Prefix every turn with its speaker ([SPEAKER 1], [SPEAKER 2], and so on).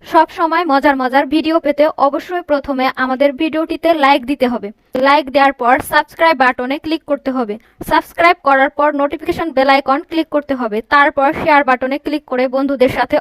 [SPEAKER 1] সব সময় মজার মজার ভিডিও পেতে অবশ্যই প্রথমে আমাদের ভিডিওটিতে লাইক দিতে হবে। লাইক দেওয়ার পর সাবস্ক্রাইব বাটনে ক্লিক করতে হবে। সাবস্ক্রাইব করার পর নোটিফিকেশন বেল আইকন ক্লিক করতে হবে। তারপর শেয়ার বাটনে ক্লিক করে বন্ধুদের সাথে